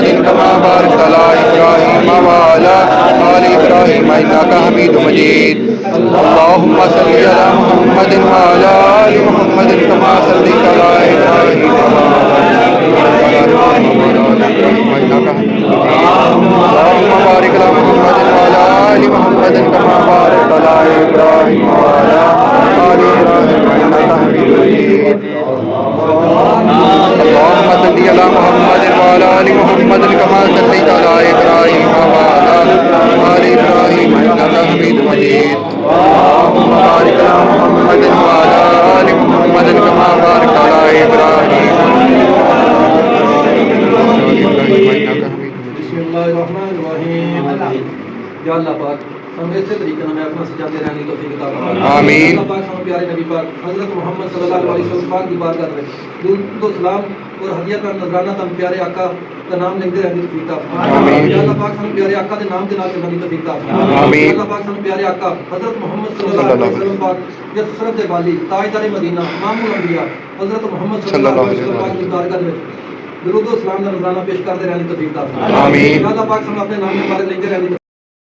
محمد كما باركت على إبراهيم وعلى آل إبراهيم إنك حميد مجيد اللهم صل على محمد وعلى آل محمد كما صليت على إبراهيم وعلى آل إبراهيم إنك حميد مجيد اللهم بارك على محمد وعلى آل محمد كما باركت على إبراهيم وعلى آل إبراهيم إنك حميد مجيد اللهم صل على محمد وعلى آل محمد كما صليت على إبراهيم وعلى آل إبراهيم إنك حميد مجيد اللهم بارك على محمد وعلى آل محمد كما باركت على إبراهيم بسم اللہ الرحمن الرحیم یا اللہ پاک ہم ایسے طریقے میں اپنا سجاتے رہنے کی توفیق عطا فرما آمین اللہ پاک ہم پیارے نبی پاک حضرت محمد صلی اللہ علیہ وسلم پاک کی بارگاہ میں درود و سلام اور ہدیہ کا نذرانہ تم پیارے آقا کا نام لیتے رہنے کی توفیق عطا فرما آمین یا اللہ پاک ہم پیارے آقا کے نام کے نام چلنے کی توفیق عطا فرما آمین یا اللہ پاک ہم پیارے آقا حضرت محمد صلی اللہ علیہ وسلم پاک یا سرد والی تاجدار مدینہ امام الانبیاء حضرت محمد صلی اللہ علیہ وسلم پاک کی بارگاہ میں درود و سلام کا نذرانہ پیش کرتے رہنے کی توفیق عطا فرما آمین یا اللہ پاک ہم اپنے نام میں مبارک لیتے رہنے کی